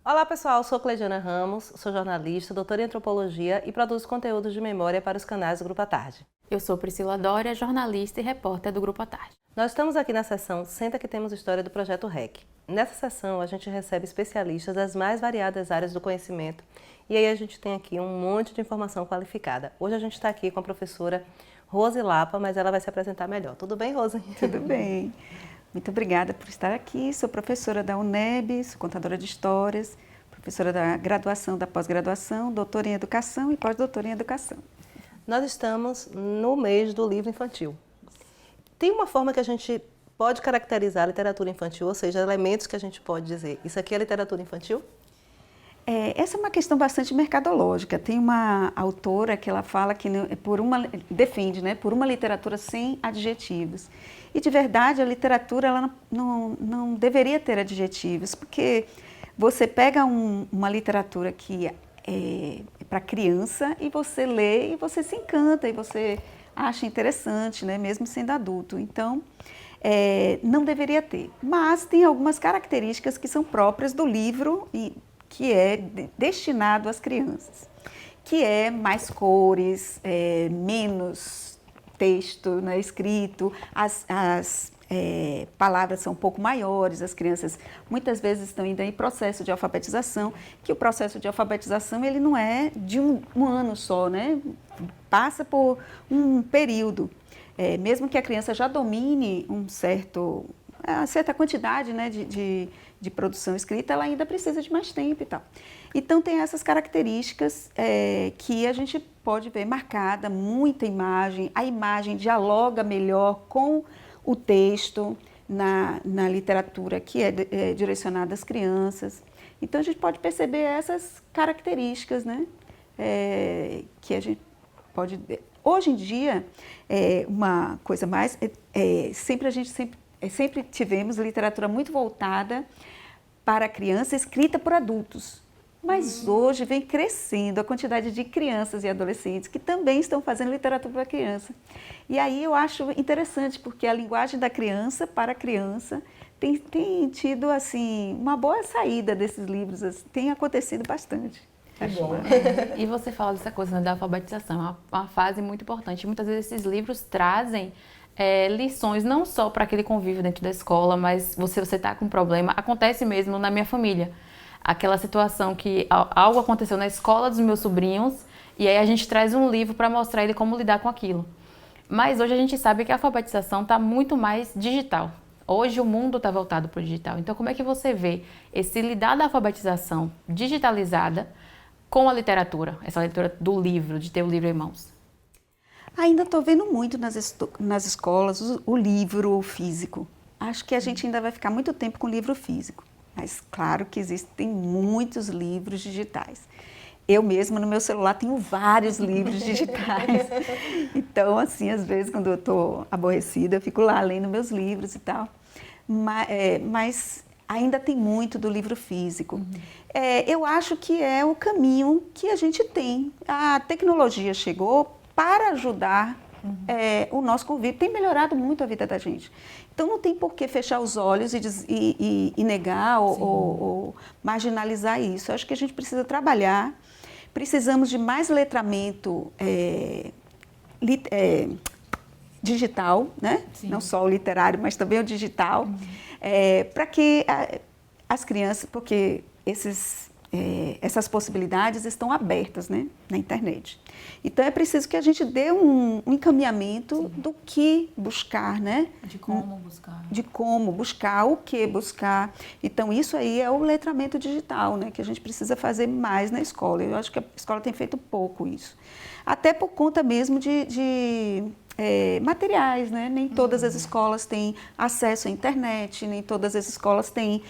Olá pessoal, sou Cleidiana Ramos, sou jornalista, doutora em antropologia e produzo conteúdos de memória para os canais do Grupo à Tarde. Eu sou Priscila Dória, jornalista e repórter do Grupo à Tarde. Nós estamos aqui na sessão Senta que Temos História do Projeto REC. Nessa sessão a gente recebe especialistas das mais variadas áreas do conhecimento e aí a gente tem aqui um monte de informação qualificada. Hoje a gente está aqui com a professora Rose Lapa, mas ela vai se apresentar melhor. Tudo bem, Rose? Tudo bem. Muito obrigada por estar aqui. Sou professora da UNEB, sou contadora de histórias, professora da graduação, da pós-graduação, doutora em educação e pós-doutora em educação. Nós estamos no mês do livro infantil. Tem uma forma que a gente pode caracterizar a literatura infantil, ou seja, elementos que a gente pode dizer, isso aqui é literatura infantil? Essa é uma questão bastante mercadológica. Tem uma autora que ela fala que defende, né, por uma literatura sem adjetivos. E de verdade a literatura ela não deveria ter adjetivos, porque você pega uma literatura que é para criança e você lê e você se encanta e você acha interessante, né, mesmo sendo adulto. Então, não deveria ter. Mas tem algumas características que são próprias do livro e que é destinado às crianças, que é mais cores, menos texto, né, escrito, as palavras são um pouco maiores, as crianças muitas vezes estão ainda em processo de alfabetização, que o processo de alfabetização ele não é de um ano só, né? Passa por um período, mesmo que a criança já domine uma certa quantidade, né, de produção escrita, ela ainda precisa de mais tempo e tal. Então tem essas características que a gente pode ver marcada, muita imagem, a imagem dialoga melhor com o texto na literatura que é direcionada às crianças. Então a gente pode perceber essas características, né, que a gente pode... Hoje em dia, uma coisa mais, sempre tivemos literatura muito voltada para a criança, escrita por adultos. Mas hoje vem crescendo a quantidade de crianças e adolescentes que também estão fazendo literatura para criança. E aí eu acho interessante, porque a linguagem da criança para a criança tem tido assim, uma boa saída desses livros, tem acontecido bastante. Bom. E você fala dessa coisa, né, da alfabetização, é uma fase muito importante. Muitas vezes esses livros trazem lições não só para aquele convívio dentro da escola, mas você está com um problema. Acontece mesmo na minha família. Aquela situação que algo aconteceu na escola dos meus sobrinhos e aí a gente traz um livro para mostrar ele como lidar com aquilo. Mas hoje a gente sabe que a alfabetização está muito mais digital. Hoje o mundo está voltado para o digital. Então como é que você vê esse lidar da alfabetização digitalizada com a literatura, essa leitura do livro, de ter o livro em mãos? Ainda estou vendo muito nas escolas o livro físico. Acho que a gente ainda vai ficar muito tempo com o livro físico. Mas claro que existem muitos livros digitais. Eu mesma no meu celular tenho vários livros digitais. Então, assim, às vezes quando eu estou aborrecida, eu fico lá lendo meus livros e tal. Mas ainda tem muito do livro físico. Eu acho que é o caminho que a gente tem. A tecnologia chegou para ajudar o nosso convívio, tem melhorado muito a vida da gente. Então não tem por que fechar os olhos e negar ou marginalizar isso. Eu acho que a gente precisa trabalhar, precisamos de mais letramento digital, né? Não só o literário, mas também o digital, para que as crianças, porque essas possibilidades estão abertas, né, na internet. Então é preciso que a gente dê um encaminhamento do que buscar, né? De como buscar. De como buscar, o que buscar. Então isso aí é o letramento digital, né, que a gente precisa fazer mais na escola. Eu acho que a escola tem feito pouco isso. Até por conta mesmo de materiais, né? Nem todas as escolas têm acesso à internet, nem todas as escolas têm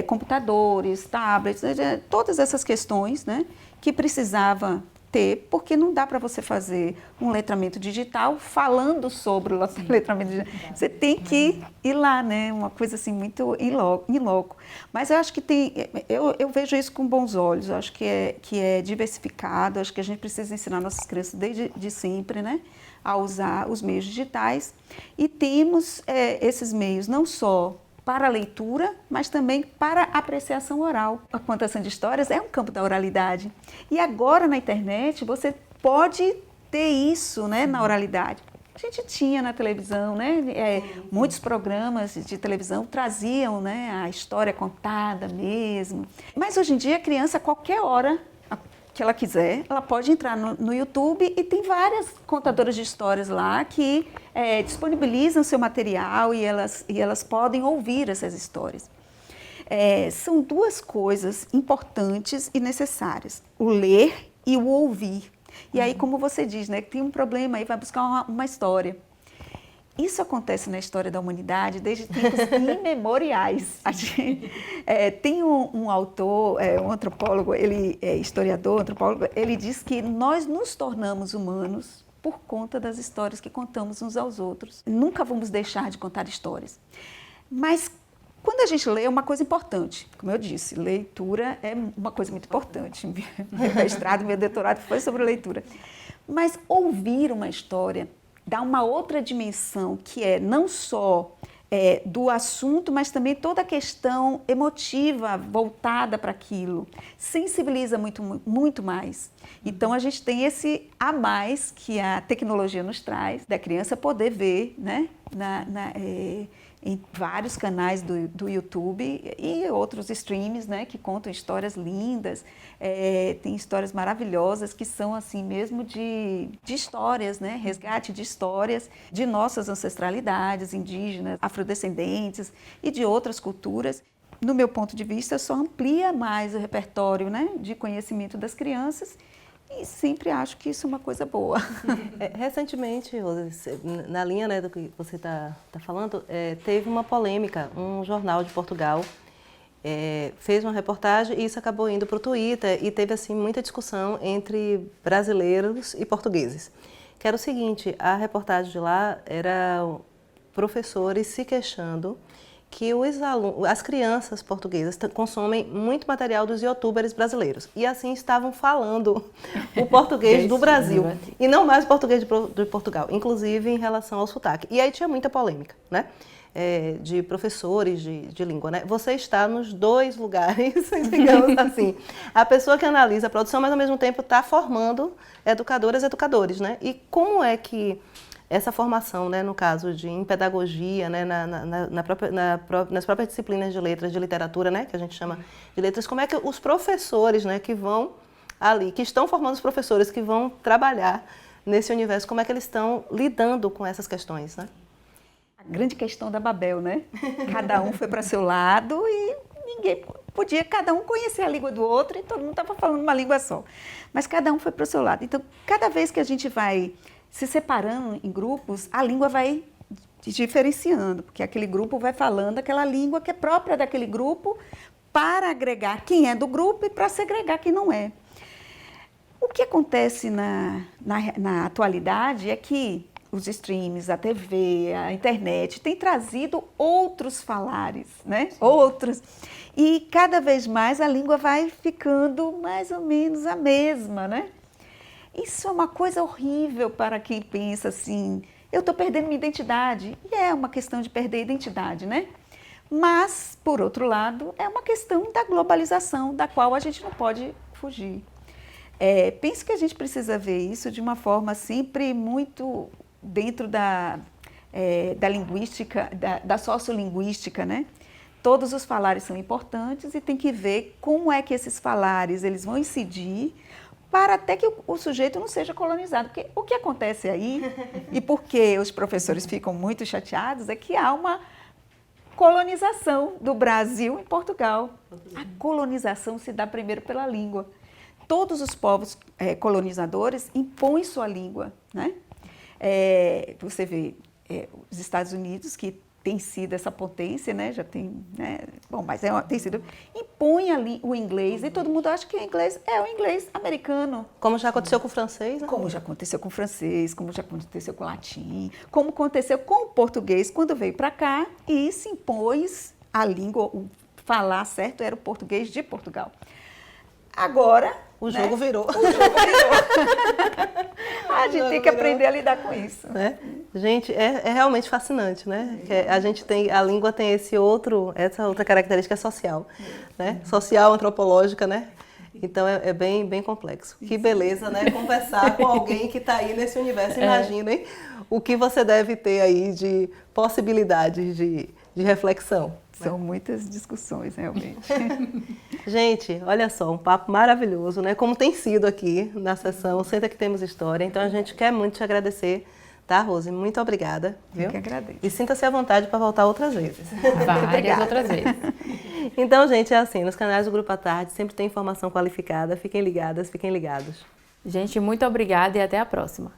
computadores, tablets, todas essas questões, né, que precisava ter, porque não dá para você fazer um letramento digital falando sobre o letramento digital. Você tem que ir lá, né? Uma coisa assim muito in loco. Mas eu acho que eu vejo isso com bons olhos, eu acho que é diversificado, acho que a gente precisa ensinar nossas crianças desde sempre, né, a usar os meios digitais. E temos esses meios não só para a leitura, mas também para a apreciação oral. A contação de histórias é um campo da oralidade. E agora na internet você pode ter isso, né, na oralidade. A gente tinha na televisão, né, muitos programas de televisão traziam, né, a história contada mesmo. Mas hoje em dia a criança, a qualquer hora que ela quiser, ela pode entrar no YouTube e tem várias contadoras de histórias lá que disponibilizam seu material e elas podem ouvir essas histórias. São duas coisas importantes e necessárias, o ler e o ouvir. E aí, como você diz, né, que tem um problema aí, vai buscar uma história. Isso acontece na história da humanidade desde tempos imemoriais. Tem um autor, um antropólogo, ele é historiador, antropólogo, ele diz que nós nos tornamos humanos por conta das histórias que contamos uns aos outros. Nunca vamos deixar de contar histórias. Mas quando a gente lê, é uma coisa importante. Como eu disse, leitura é uma coisa muito importante. Meu mestrado, meu doutorado foi sobre leitura. Mas ouvir uma história dá uma outra dimensão, que é não só do assunto, mas também toda a questão emotiva voltada para aquilo. Sensibiliza muito, muito mais. Então, a gente tem esse a mais que a tecnologia nos traz, da criança poder ver, né, em vários canais do YouTube e outros streams, né, que contam histórias lindas, tem histórias maravilhosas que são assim mesmo de histórias, né, resgate de histórias de nossas ancestralidades indígenas, afrodescendentes e de outras culturas. No meu ponto de vista, só amplia mais o repertório, né, de conhecimento das crianças. E sempre acho que isso é uma coisa boa. Recentemente, Rose, na linha, né, do que você está falando, teve uma polêmica. Um jornal de Portugal fez uma reportagem e isso acabou indo para o Twitter e teve assim, muita discussão entre brasileiros e portugueses. Que era o seguinte, a reportagem de lá era professores se queixando que as crianças portuguesas consomem muito material dos youtubers brasileiros. E assim estavam falando o português do Brasil e não mais o português de Portugal, inclusive em relação ao sotaque. E aí tinha muita polêmica, né? De professores de língua, né? Você está nos dois lugares, digamos assim. A pessoa que analisa a produção, mas ao mesmo tempo está formando educadoras e educadores, né? E como é que essa formação, né, no caso em pedagogia, né, nas próprias disciplinas de letras, de literatura, né, que a gente chama de letras, como é que os professores, né, que vão ali, que estão formando os professores que vão trabalhar nesse universo, como é que eles estão lidando com essas questões, né? A grande questão da Babel, né? Cada um foi para seu lado e ninguém podia, cada um conhecer a língua do outro e todo mundo estava falando uma língua só. Mas cada um foi para o seu lado. Então, cada vez que a gente vai se separando em grupos, a língua vai diferenciando, porque aquele grupo vai falando aquela língua que é própria daquele grupo para agregar quem é do grupo e para segregar quem não é. O que acontece na atualidade é que os streams, a TV, a internet têm trazido outros falares, né? Outros. E cada vez mais a língua vai ficando mais ou menos a mesma, né? Isso é uma coisa horrível para quem pensa assim, eu estou perdendo minha identidade. E é uma questão de perder a identidade, né? Mas, por outro lado, é uma questão da globalização, da qual a gente não pode fugir. Penso que a gente precisa ver isso de uma forma sempre muito dentro da linguística, da sociolinguística, né? Todos os falares são importantes e tem que ver como é que esses falares eles vão incidir para até que o sujeito não seja colonizado. Porque o que acontece aí, e por que os professores ficam muito chateados, é que há uma colonização do Brasil em Portugal. A colonização se dá primeiro pela língua. Todos os povos colonizadores impõem sua língua, né? Você vê os Estados Unidos, que tem sido essa potência, né? Já tem, né? Bom, mas tem sido, impõe ali o inglês e todo mundo acha que o inglês é o inglês americano. Como já aconteceu com o francês, né? Como já aconteceu com o francês, como já aconteceu com o latim, como aconteceu com o português quando veio para cá e se impôs a língua, o falar certo era o português de Portugal. Agora, O jogo virou. A gente tem que aprender a lidar com isso. Né? Gente, é realmente fascinante, né? Que a gente tem, a língua tem essa outra característica social, né? Social, antropológica, né? Então é bem complexo. Que beleza, né? Conversar com alguém que está aí nesse universo. Imaginem o que você deve ter aí de possibilidades de reflexão. São muitas discussões, realmente. Gente, olha só, um papo maravilhoso, né? Como tem sido aqui na sessão Senta que Temos História. Então a gente quer muito te agradecer, tá, Rose? Muito obrigada. Viu? Eu que agradeço. E sinta-se à vontade para voltar outras vezes. Várias outras vezes. Então, gente, é assim, nos canais do Grupo à Tarde sempre tem informação qualificada. Fiquem ligadas, fiquem ligados. Gente, muito obrigada e até a próxima.